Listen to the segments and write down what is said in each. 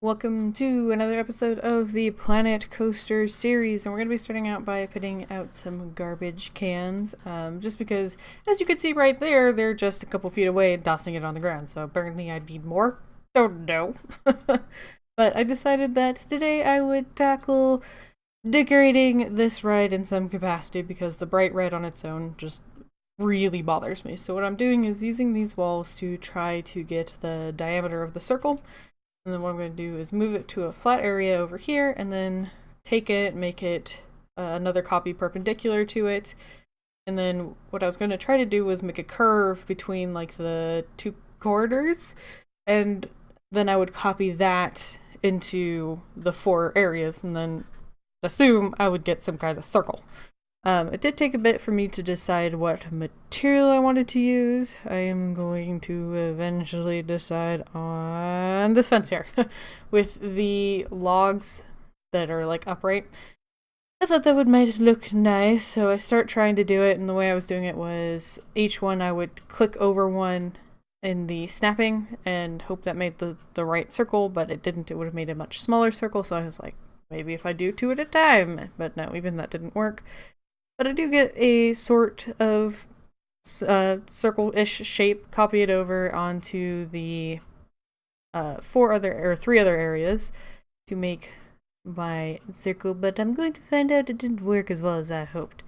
Welcome to another episode of the Planet Coaster series, and we're going to be starting out by putting out some garbage cans, just because, as you can see right there, they're just a couple feet away and tossing it on the ground, so apparently I need more. Don't know. But I decided that today I would tackle decorating this ride in some capacity because the bright red on its own just really bothers me. So what I'm doing is using these walls to try to get the diameter of the circle. And then what I'm going to do is move it to a flat area over here and then take it, make it another copy perpendicular to it. And then what I was going to try to do was make a curve between like the two corridors. And then I would copy that into the four areas and then assume I would get some kind of circle. It did take a bit for me to decide what material I wanted to use. I am going to eventually decide on this fence here with the logs that are like upright. I thought that would might look nice, so I start trying to do it, and the way I was doing it was each one I would click over one in the snapping and hope that made the right circle, but it didn't. It would have made a much smaller circle, so I was like, maybe if I do two at a time. But no, even that didn't work. But I do get a sort of circle-ish shape, copy it over onto the three other areas to make my circle, but I'm going to find out it didn't work as well as I hoped.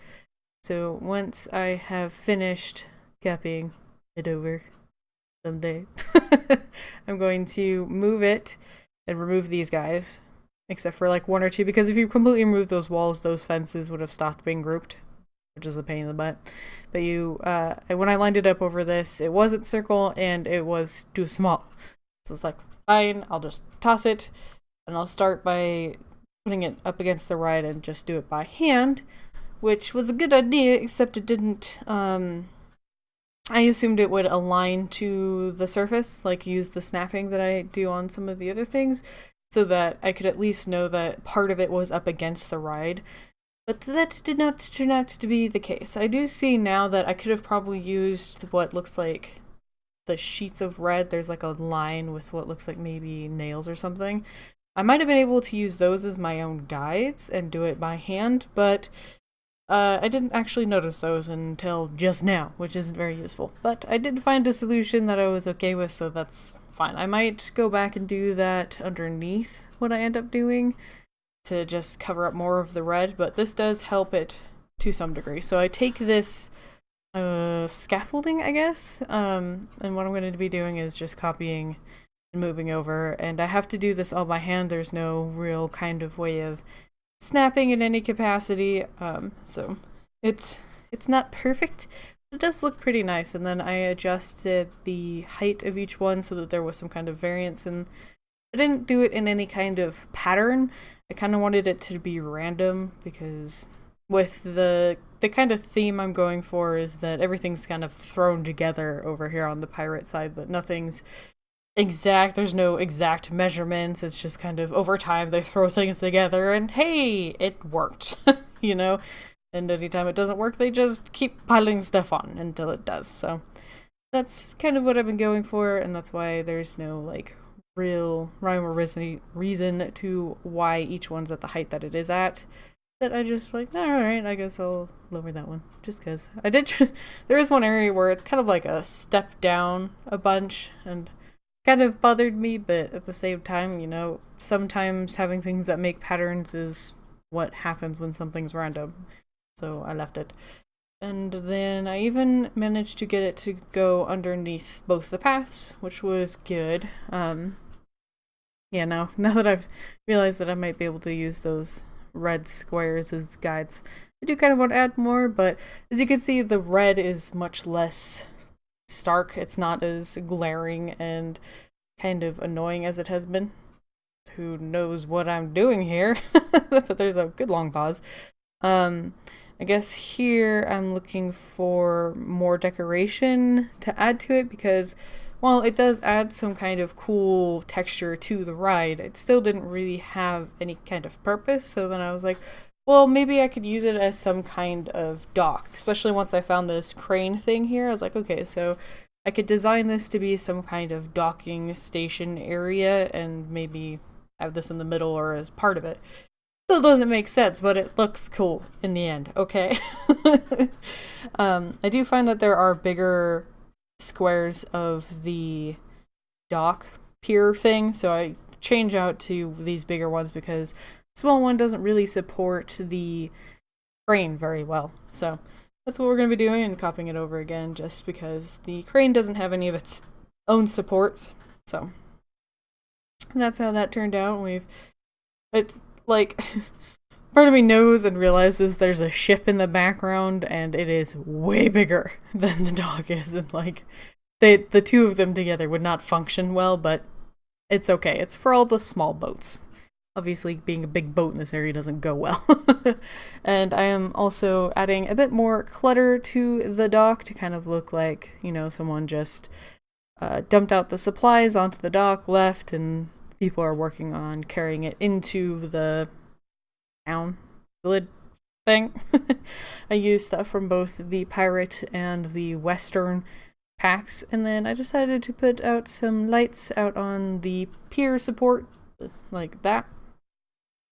So once I have finished copying it over someday, I'm going to move it and remove these guys. Except for like one or two, because if you completely remove those walls, those fences would have stopped being grouped, which is a pain in the butt. But when I lined it up over this, it wasn't circle and it was too small. So it's like, fine, I'll just toss it, and I'll start by putting it up against the ride and just do it by hand, which was a good idea, except it didn't, I assumed it would align to the surface, like use the snapping that I do on some of the other things, so that I could at least know that part of it was up against the ride. But that did not turn out to be the case. I do see now that I could have probably used what looks like the sheets of red. There's like a line with what looks like maybe nails or something. I might have been able to use those as my own guides and do it by hand, but I didn't actually notice those until just now, which isn't very useful. But I did find a solution that I was okay with, so that's fine. I might go back and do that underneath what I end up doing to just cover up more of the red, but this does help it to some degree. So I take this scaffolding, I guess, and what I'm going to be doing is just copying and moving over, and I have to do this all by hand. There's no real kind of way of snapping in any capacity, so it's not perfect. It does look pretty nice, and then I adjusted the height of each one so that there was some kind of variance, and I didn't do it in any kind of pattern. I kind of wanted it to be random, because with the kind of theme I'm going for is that everything's kind of thrown together over here on the pirate side, but nothing's exact. There's no exact measurements. It's just kind of over time they throw things together and hey, it worked. You know? And anytime it doesn't work, they just keep piling stuff on until it does. So that's kind of what I've been going for, and that's why there's no like real rhyme or reason to why each one's at the height that it is at. That I just like, alright, I guess I'll lower that one. Just because. I did there is one area where it's kind of like a step down a bunch, and kind of bothered me, but at the same time, you know, sometimes having things that make patterns is what happens when something's random. So I left it. And then I even managed to get it to go underneath both the paths, which was good. Yeah, now that I've realized that I might be able to use those red squares as guides, I do kind of want to add more, but as you can see, the red is much less stark. It's not as glaring and kind of annoying as it has been. Who knows what I'm doing here? But there's a good long pause. I guess here I'm looking for more decoration to add to it, because while it does add some kind of cool texture to the ride, it still didn't really have any kind of purpose. So then I was like, well, maybe I could use it as some kind of dock, especially once I found this crane thing here. I was like, okay, so I could design this to be some kind of docking station area and maybe have this in the middle or as part of it. Still doesn't make sense, but it looks cool in the end, okay? I do find that there are bigger squares of the dock pier thing, so I change out to these bigger ones because the small one doesn't really support the crane very well. So that's what we're going to be doing and copying it over again just because the crane doesn't have any of its own supports. So that's how that turned out. It's like, part of me knows and realizes there's a ship in the background and it is way bigger than the dock is, and like the two of them together would not function well, but it's okay. It's for all the small boats. Obviously, being a big boat in this area doesn't go well. And I am also adding a bit more clutter to the dock to kind of look like, you know, someone just dumped out the supplies onto the dock, left, and people are working on carrying it into the town village thing. I used stuff from both the pirate and the western packs, and then I decided to put out some lights out on the pier support like that,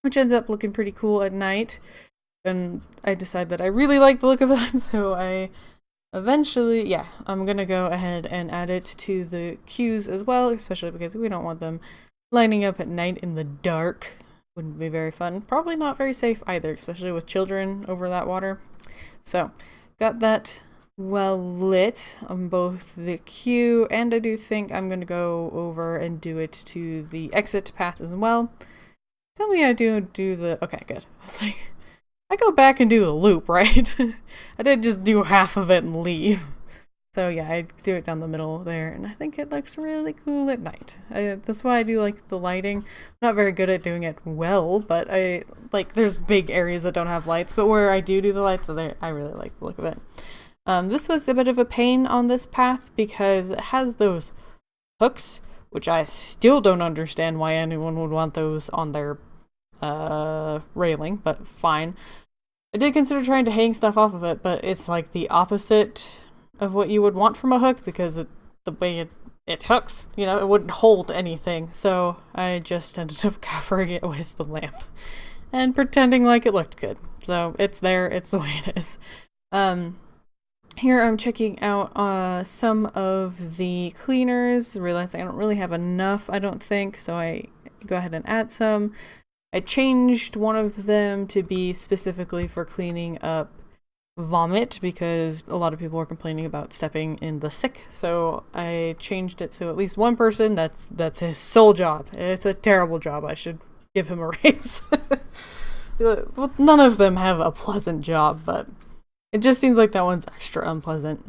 which ends up looking pretty cool at night. And I decided that I really like the look of that, so I eventually, yeah, I'm gonna go ahead and add it to the queues as well, especially because we don't want them lining up at night in the dark. Wouldn't be very fun. Probably not very safe either, especially with children over that water. So, got that well lit on both the queue, and I do think I'm gonna go over and do it to the exit path as well. Tell me I do the... Okay, good. I was like, I go back and do the loop, right? I didn't just do half of it and leave. So yeah, I do it down the middle there, and I think it looks really cool at night. That's why I do like the lighting. I'm not very good at doing it well, but there's big areas that don't have lights, but where I do the lights, I really like the look of it. This was a bit of a pain on this path because it has those hooks, which I still don't understand why anyone would want those on their railing, but fine. I did consider trying to hang stuff off of it, but it's like the opposite of what you would want from a hook because the way it hooks, you know, it wouldn't hold anything. So I just ended up covering it with the lamp and pretending like it looked good. So it's there, it's the way it is. Here I'm checking out some of the cleaners, realizing I don't really have enough, I don't think, so I go ahead and add some. I changed one of them to be specifically for cleaning up vomit because a lot of people were complaining about stepping in the sick, so I changed it so at least one person, that's his sole job. It's a terrible job. I should give him a raise. Well, none of them have a pleasant job, but it just seems like that one's extra unpleasant.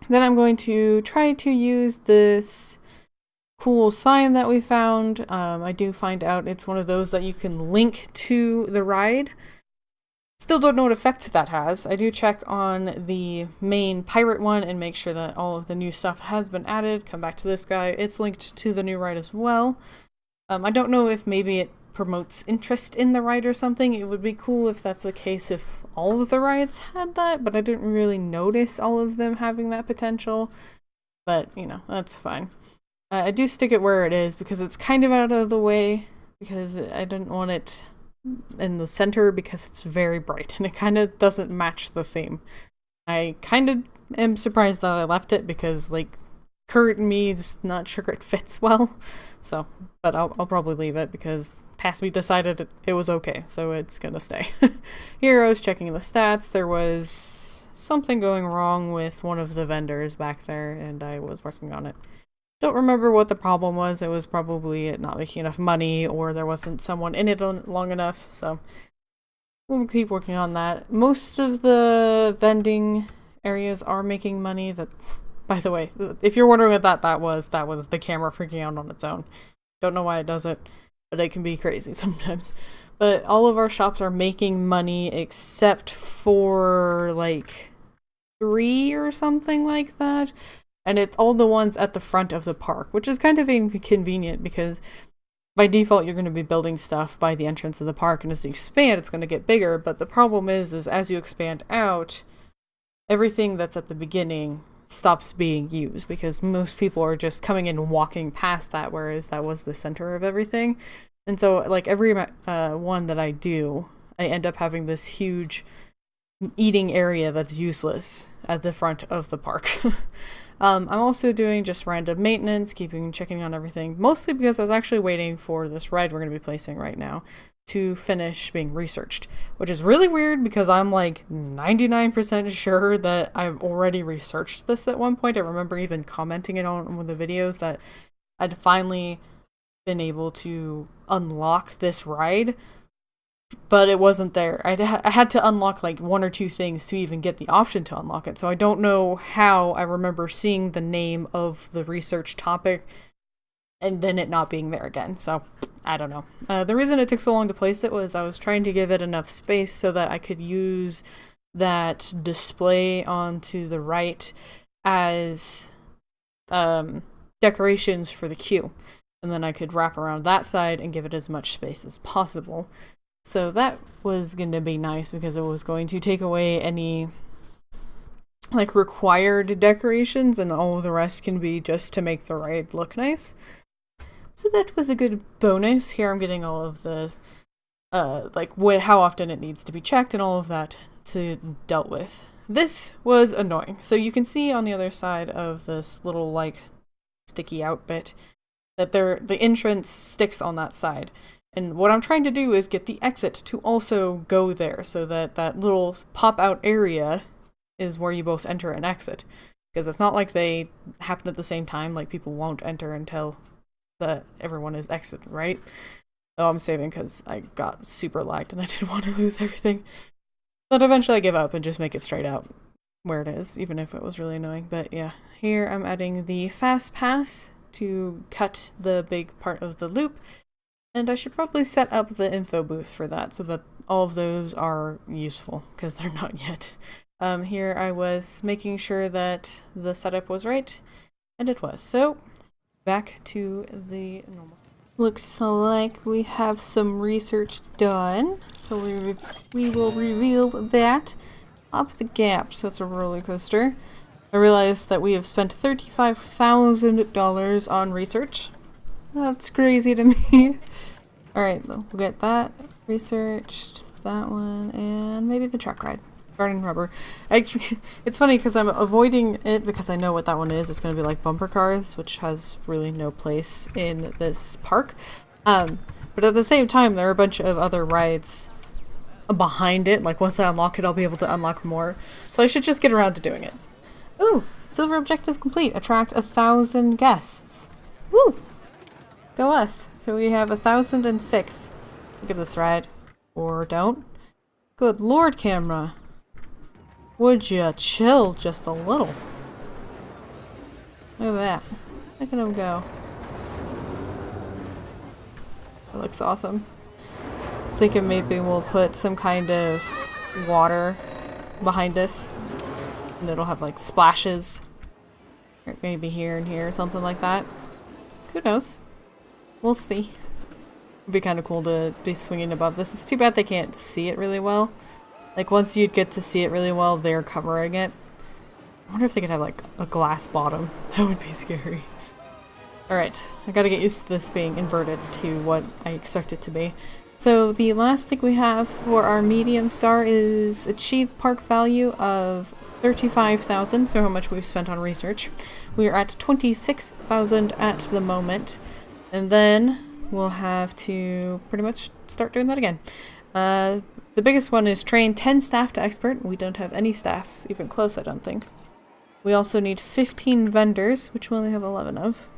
Then I'm going to try to use this cool sign that we found. I do find out it's one of those that you can link to the ride. Still don't know what effect that has. I do check on the main pirate one and make sure that all of the new stuff has been added. Come back to this guy. It's linked to the new ride as well. I don't know if maybe it promotes interest in the ride or something. It would be cool if that's the case if all of the rides had that, but I didn't really notice all of them having that potential. But, you know, that's fine. I do stick it where it is because it's kind of out of the way because I didn't want it in the center because it's very bright and it kind of doesn't match the theme. I kind of am surprised that I left it because, like, Kurt and me's not sure it fits well. So, but I'll probably leave it because past me decided it was okay, so it's gonna stay. Here I was checking the stats. There was something going wrong with one of the vendors back there, and I was working on it. Don't remember what the problem was. It was probably it not making enough money, or there wasn't someone in it long enough, so we'll keep working on that. Most of the vending areas are making money. That, by the way, if you're wondering what that was the camera freaking out on its own. Don't know why it does it, but it can be crazy sometimes. But all of our shops are making money except for like 3 or something like that. And it's all the ones at the front of the park, which is kind of inconvenient because by default you're going to be building stuff by the entrance of the park, and as you expand it's going to get bigger. But the problem is as you expand out, everything that's at the beginning stops being used because most people are just coming in and walking past that, whereas that was the center of everything. And so, like, every one that I do, I end up having this huge eating area that's useless at the front of the park. I'm also doing just random maintenance, checking on everything, mostly because I was actually waiting for this ride we're going to be placing right now to finish being researched, which is really weird because I'm like 99% sure that I've already researched this at one point. I remember even commenting it on one of the videos that I'd finally been able to unlock this ride, but it wasn't there. I had to unlock like one or two things to even get the option to unlock it. So I don't know how I remember seeing the name of the research topic and then it not being there again. So I don't know. The reason it took so long to place it was I was trying to give it enough space so that I could use that display onto the right as decorations for the queue. And then I could wrap around that side and give it as much space as possible. So that was going to be nice because it was going to take away any like required decorations and all of the rest can be just to make the ride look nice. So that was a good bonus. Here I'm getting all of the how often it needs to be checked and all of that to dealt with. This was annoying. So you can see on the other side of this little like sticky out bit that the entrance sticks on that side. And what I'm trying to do is get the exit to also go there so that that little pop-out area is where you both enter and exit. Because it's not like they happen at the same time, like people won't enter until everyone is exited, right? Oh, I'm saving because I got super lagged and I didn't want to lose everything. But eventually I give up and just make it straight out where it is, even if it was really annoying. But yeah, here I'm adding the fast pass to cut the big part of the loop. And I should probably set up the info booth for that so that all of those are useful, because they're not yet. Here I was making sure that the setup was right, and it was. So, back to the normal. Looks like we have some research done, so we will reveal that up the gap. So it's a roller coaster. I realized that we have spent $35,000 on research. That's crazy to me. Alright, we'll get that researched, that one, and maybe the truck ride. Garden rubber. It's funny because I'm avoiding it because I know what that one is. It's going to be like bumper cars, which has really no place in this park. But at the same time, there are a bunch of other rides behind it. Like once I unlock it, I'll be able to unlock more. So I should just get around to doing it. Ooh! Silver objective complete. Attract 1,000 guests. Woo! Go us. So we have 1,006. Look at this ride. Or don't. Good lord, camera. Would you chill just a little? Look at that. Look at him go. That looks awesome. I was thinking maybe we'll put some kind of water behind us. And it'll have like splashes. Or maybe here and here, something like that. Who knows? We'll see. It'd be kind of cool to be swinging above this. It's too bad they can't see it really well. Like, once you'd get to see it really well, they're covering it. I wonder if they could have, like, a glass bottom. That would be scary. Alright, I gotta get used to this being inverted to what I expect it to be. So, the last thing we have for our medium star is achieve park value of 35,000, so how much we've spent on research. We are at 26,000 at the moment. And then we'll have to pretty much start doing that again. The biggest one is train 10 staff to expert. We don't have any staff even close, I don't think. We also need 15 vendors, which we only have 11 of.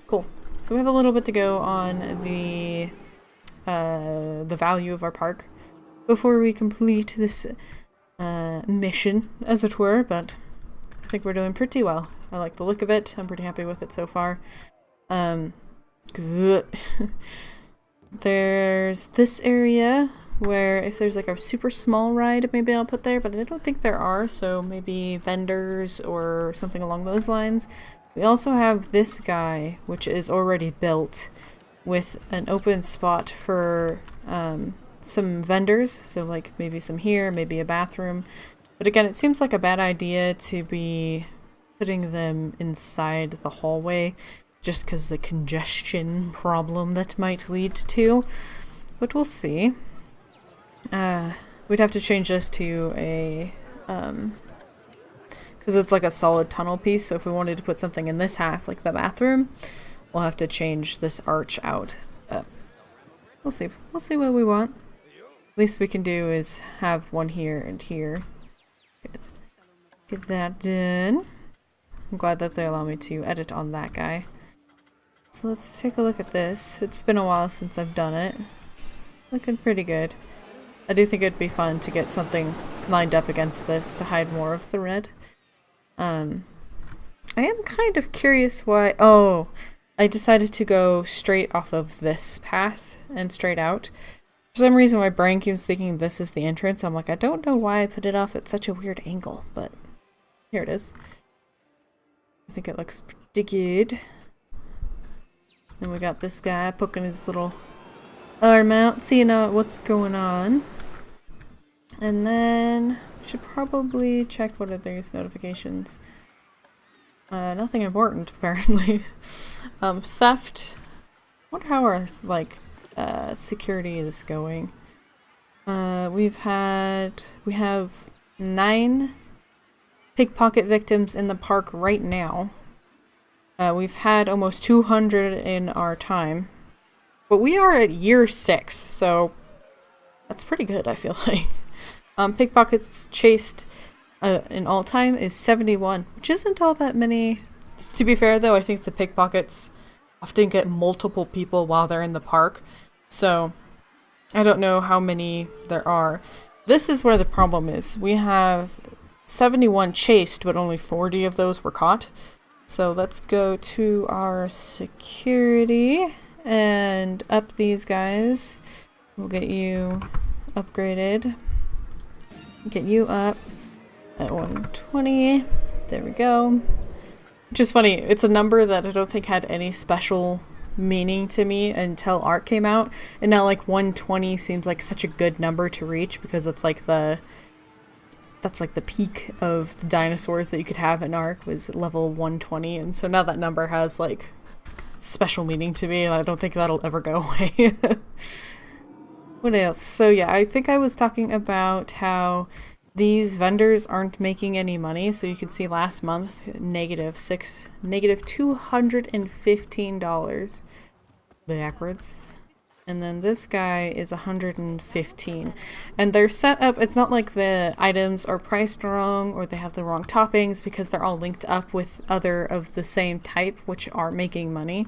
Cool. So we have a little bit to go on the value of our park before we complete this mission, as it were, but I think we're doing pretty well. I like the look of it. I'm pretty happy with it so far. Good. There's this area where if there's like a super small ride, maybe I'll put there, but I don't think there are, so maybe vendors or something along those lines. We also have this guy, which is already built with an open spot for some vendors, so like maybe some here, maybe a bathroom. But again, it seems like a bad idea to be putting them inside the hallway just because the congestion problem that might lead to, but we'll see. We'd have to change this to a, because it's like a solid tunnel piece, so if we wanted to put something in this half, like the bathroom, we'll have to change this arch out. But we'll see. We'll see what we want. Least we can do is have one here and here. Good. Get that done. I'm glad that they allow me to edit on that guy. So let's take a look at this. It's been a while since I've done it. Looking pretty good. I do think it'd be fun to get something lined up against this to hide more of the red. I am kind of curious why— oh, I decided to go straight off of this path and straight out. For some reason my brain keeps thinking this is the entrance. I'm like, I don't know why I put it off at such a weird angle, but here it is. I think it looks pretty good. And we got this guy poking his little arm out, seeing what's going on. And then we should probably check what are these notifications. Nothing important apparently. Theft. I wonder how our security is going. We have 9 pickpocket victims in the park right now. We've had almost 200 in our time. But we are at year 6, so that's pretty good, I feel like. Pickpockets chased in all time is 71, which isn't all that many. To be fair though, I think the pickpockets often get multiple people while they're in the park. So I don't know how many there are. This is where the problem is. We have 71 chased, but only 40 of those were caught. So let's go to our security and up these guys. We'll get you upgraded. Get you up at 120. There we go. Which is funny, it's a number that I don't think had any special meaning to me until Ark came out, and now like 120 seems like such a good number to reach because it's like that's like the peak of the dinosaurs that you could have in Ark was level 120, and so now that number has like special meaning to me, and I don't think that'll ever go away. What else? So yeah, I think I was talking about how these vendors aren't making any money. So you can see last month, negative $215 backwards. And then this guy is 115. And they're set up, it's not like the items are priced wrong or they have the wrong toppings, because they're all linked up with other of the same type, which are making money.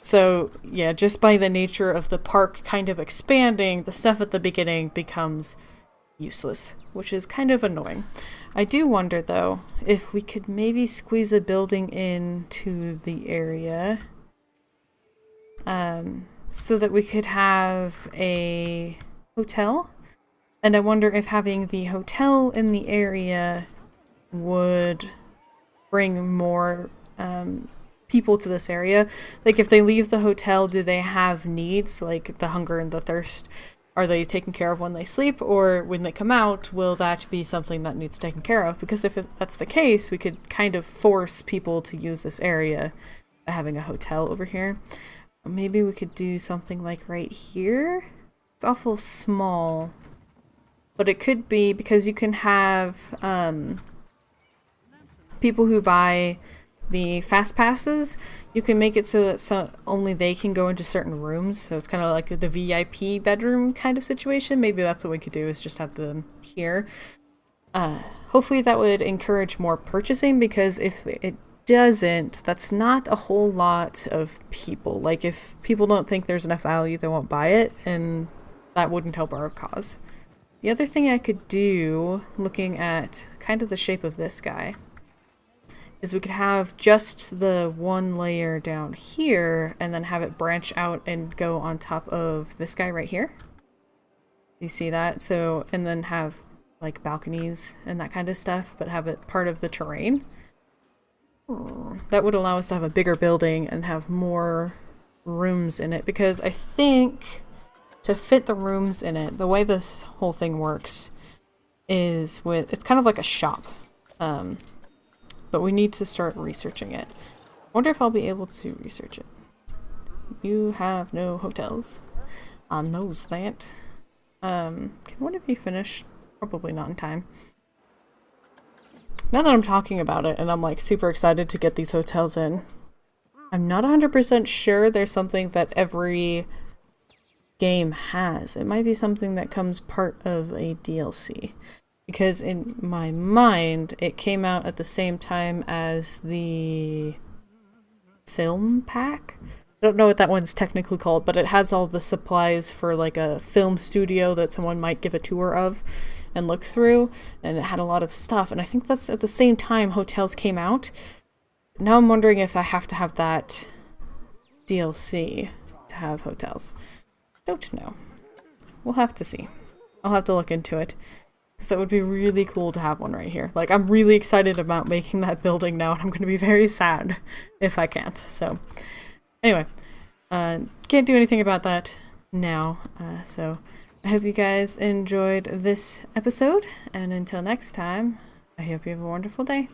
So yeah, just by the nature of the park kind of expanding, the stuff at the beginning becomes useless, which is kind of annoying. I do wonder though, if we could maybe squeeze a building into the area, so that we could have a hotel. And I wonder if having the hotel in the area would bring more people to this area. Like if they leave the hotel, do they have needs like the hunger and the thirst? Are they taken care of when they sleep, or when they come out, will that be something that needs taken care of? Because if that's the case, we could kind of force people to use this area by having a hotel over here. Maybe we could do something like right here. It's awful small, but it could be, because you can have people who buy the fast passes, you can make it so that only they can go into certain rooms. So it's kind of like the VIP bedroom kind of situation. Maybe that's what we could do, is just have them here. Hopefully that would encourage more purchasing, because if it doesn't, that's not a whole lot of people. Like if people don't think there's enough value, they won't buy it, and that wouldn't help our cause. The other thing I could do, looking at kind of the shape of this guy, is we could have just the one layer down here and then have it branch out and go on top of this guy right here. You see that? So, and then have like balconies and that kind of stuff, but have it part of the terrain. That would allow us to have a bigger building and have more rooms in it, because I think to fit the rooms in it, the way this whole thing works is it's kind of like a shop. But we need to start researching it. wonder if I'll be able to research it. You have no hotels. I knows that. Can one of you finish? Probably not in time. Now that I'm talking about it and I'm like super excited to get these hotels in, I'm not 100% sure there's something that every game has. It might be something that comes part of a DLC. Because in my mind, it came out at the same time as the film pack? I don't know what that one's technically called, but it has all the supplies for like a film studio that someone might give a tour of and look through, and it had a lot of stuff, and I think that's at the same time hotels came out. Now I'm wondering if I have to have that DLC to have hotels. Don't know. We'll have to see. I'll have to look into it. Because that would be really cool to have one right here. Like, I'm really excited about making that building now, and I'm going to be very sad if I can't. So, anyway. Can't do anything about that now. So, I hope you guys enjoyed this episode. And until next time, I hope you have a wonderful day.